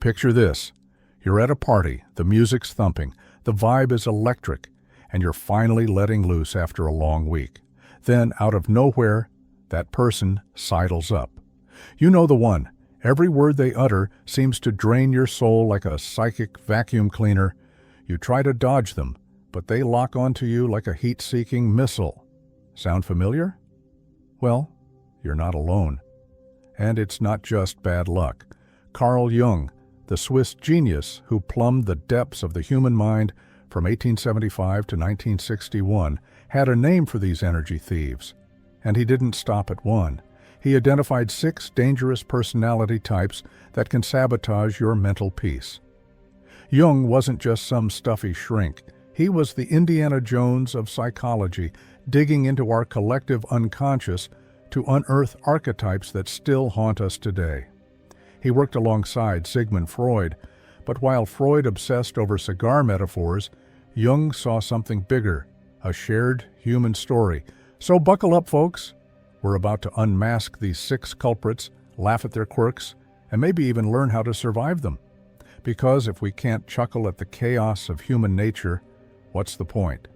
Picture this. You're at a party, the music's thumping, the vibe is electric, and you're finally letting loose after a long week. Then, out of nowhere, that person sidles up. You know the one. Every word they utter seems to drain your soul like a psychic vacuum cleaner. You try to dodge them, but they lock onto you like a heat-seeking missile. Sound familiar? Well, you're not alone. And it's not just bad luck. Carl Jung, the Swiss genius who plumbed the depths of the human mind from 1875 to 1961, had a name for these energy thieves. And he didn't stop at one. He identified 6 dangerous personality types that can sabotage your mental peace. Jung wasn't just some stuffy shrink. He was the Indiana Jones of psychology, digging into our collective unconscious to unearth archetypes that still haunt us today. He worked alongside Sigmund Freud, but while Freud obsessed over cigar metaphors, Jung saw something bigger, a shared human story. So buckle up, folks. We're about to unmask these 6 culprits, laugh at their quirks, and maybe even learn how to survive them. Because if we can't chuckle at the chaos of human nature, what's the point?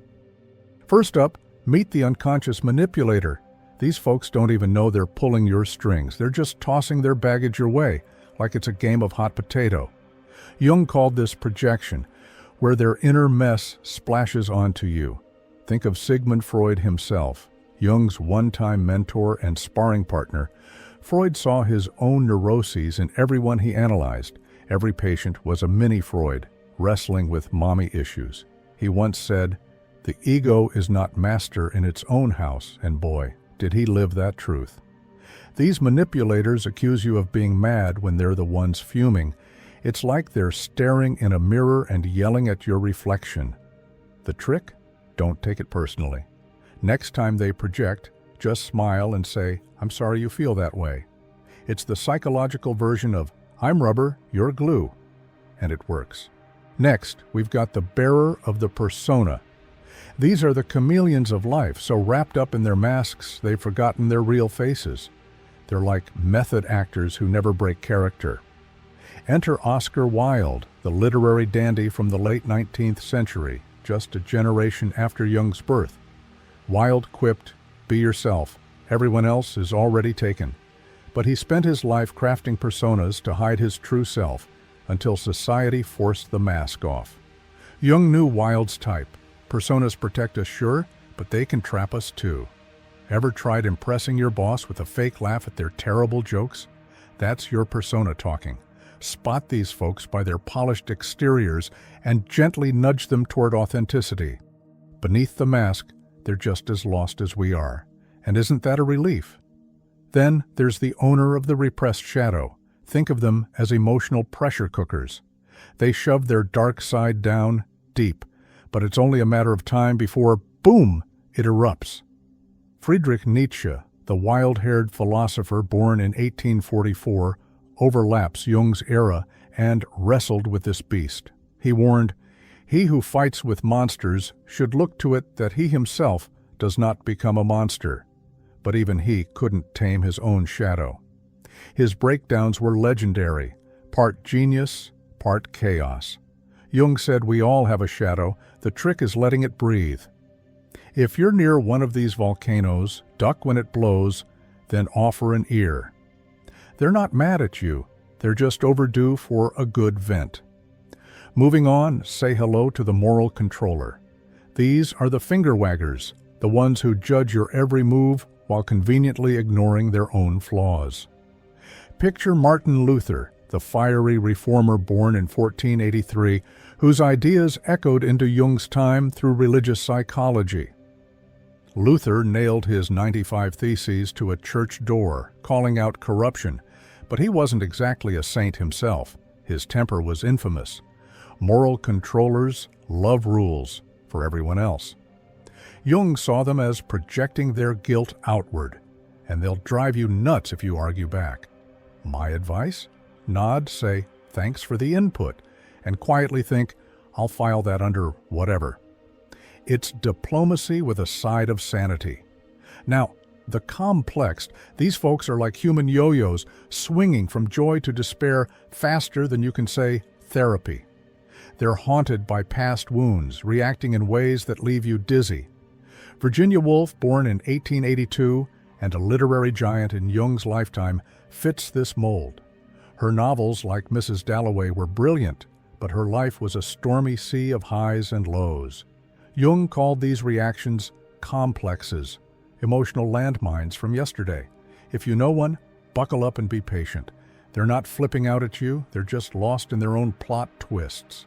First up, meet the unconscious manipulator. These folks don't even know they're pulling your strings. They're just tossing their baggage your way, like it's a game of hot potato. Jung called this projection, where their inner mess splashes onto you. Think of Sigmund Freud himself, Jung's one-time mentor and sparring partner. Freud saw his own neuroses in everyone he analyzed. Every patient was a mini Freud, wrestling with mommy issues. He once said, "The ego is not master in its own house," and boy, did he live that truth. These manipulators accuse you of being mad when they're the ones fuming. It's like they're staring in a mirror and yelling at your reflection. The trick? Don't take it personally. Next time they project, just smile and say, "I'm sorry you feel that way." It's the psychological version of, "I'm rubber, you're glue," and it works. Next, we've got the bearer of the persona. These are the chameleons of life, so wrapped up in their masks, they've forgotten their real faces. They're like method actors who never break character. Enter Oscar Wilde, the literary dandy from the late 19th century, just a generation after Jung's birth. Wilde quipped, "Be yourself. Everyone else is already taken." But he spent his life crafting personas to hide his true self until society forced the mask off. Jung knew Wilde's type. Personas protect us, sure, but they can trap us too. Ever tried impressing your boss with a fake laugh at their terrible jokes? That's your persona talking. Spot these folks by their polished exteriors and gently nudge them toward authenticity. Beneath the mask, they're just as lost as we are. And isn't that a relief? Then there's the owner of the repressed shadow. Think of them as emotional pressure cookers. They shove their dark side down deep, but it's only a matter of time before, boom, it erupts. Friedrich Nietzsche, the wild-haired philosopher born in 1844, overlaps Jung's era and wrestled with this beast. He warned, "He who fights with monsters should look to it that he himself does not become a monster." But even he couldn't tame his own shadow. His breakdowns were legendary, part genius, part chaos. Jung said we all have a shadow, the trick is letting it breathe. If you're near one of these volcanoes, duck when it blows, then offer an ear. They're not mad at you, they're just overdue for a good vent. Moving on, say hello to the moral controller. These are the finger waggers, the ones who judge your every move while conveniently ignoring their own flaws. Picture Martin Luther, the fiery reformer born in 1483, whose ideas echoed into Jung's time through religious psychology. Luther nailed his 95 Theses to a church door, calling out corruption, but he wasn't exactly a saint himself. His temper was infamous. Moral controllers love rules for everyone else. Jung saw them as projecting their guilt outward, and they'll drive you nuts if you argue back. My advice? Nod, say, "Thanks for the input," and quietly think, "I'll file that under whatever." It's diplomacy with a side of sanity. Now, The complexed, these folks are like human yo-yos, swinging from joy to despair faster than you can say therapy. They're haunted by past wounds, reacting in ways that leave you dizzy. Virginia Woolf, born in 1882 and a literary giant in Jung's lifetime, fits this mold. Her novels, like Mrs. Dalloway, were brilliant, but her life was a stormy sea of highs and lows. Jung called these reactions complexes, emotional landmines from yesterday. If you know one, buckle up and be patient. They're not flipping out at you, they're just lost in their own plot twists.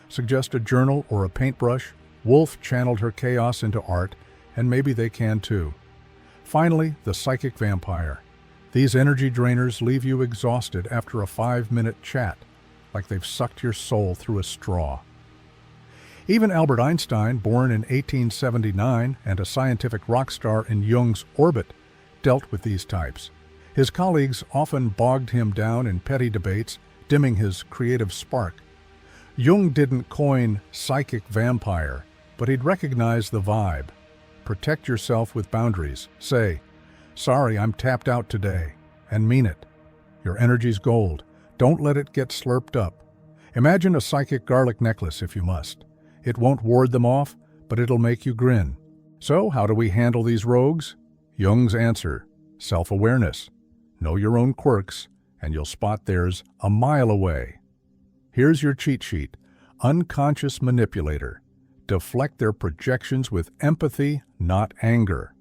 Suggest a journal or a paintbrush. Woolf channeled her chaos into art, and maybe they can too. Finally, the psychic vampire. These energy drainers leave you exhausted after a 5-minute chat, like they've sucked your soul through a straw. Even Albert Einstein, born in 1879 and a scientific rock star in Jung's orbit, dealt with these types. His colleagues often bogged him down in petty debates, dimming his creative spark. Jung didn't coin psychic vampire, but he'd recognize the vibe. Protect yourself with boundaries. Say, "Sorry, I'm tapped out today," and mean it. Your energy's gold. Don't let it get slurped up. Imagine a psychic garlic necklace if you must. It won't ward them off, but it'll make you grin. So, how do we handle these rogues? Jung's answer: self-awareness. Know your own quirks, and you'll spot theirs a mile away. Here's your cheat sheet: unconscious manipulator. Deflect their projections with empathy, not anger.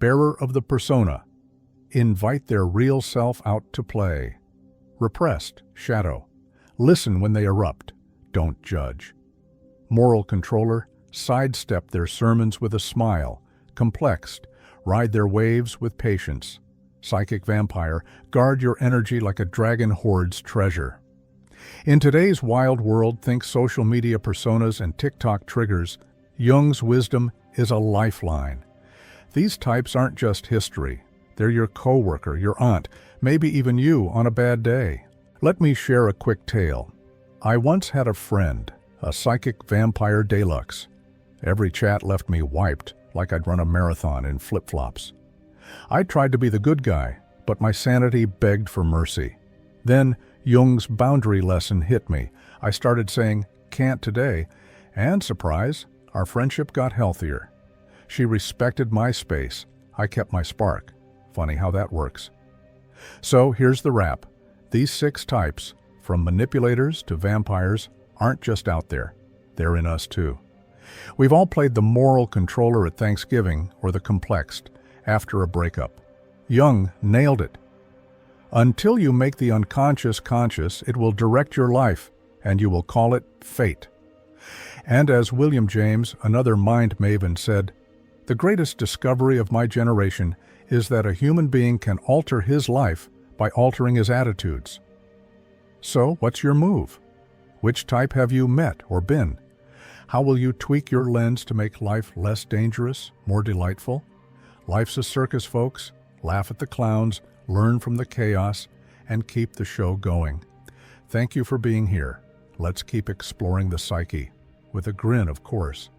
Bearer of the persona. Invite their real self out to play. Repressed, shadow. Listen when they erupt. Don't judge. Moral controller. Sidestep their sermons with a smile. Complexed. Ride their waves with patience. Psychic vampire. Guard your energy like a dragon hoards treasure. In today's wild world, think social media personas and TikTok triggers. Jung's wisdom is a lifeline. These types aren't just history. They're your coworker, your aunt, maybe even you on a bad day. Let me share a quick tale. I once had a friend, a psychic vampire deluxe. Every chat left me wiped, like I'd run a marathon in flip-flops. I tried to be the good guy, but my sanity begged for mercy. Then Jung's boundary lesson hit me. I started saying, "Can't today," and surprise, our friendship got healthier. She respected my space. I kept my spark. Funny how that works. So here's the wrap. These 6 types, from manipulators to vampires, aren't just out there. They're in us too. We've all played the moral controller at Thanksgiving or the complexed after a breakup. Jung nailed it. Until you make the unconscious conscious, it will direct your life, and you will call it fate. And as William James, another mind maven, said, "The greatest discovery of my generation is that a human being can alter his life by altering his attitudes." So, what's your move? Which type have you met or been? How will you tweak your lens to make life less dangerous, more delightful? Life's a circus, folks. Laugh at the clowns, learn from the chaos, and keep the show going. Thank you for being here. Let's keep exploring the psyche, with a grin, of course.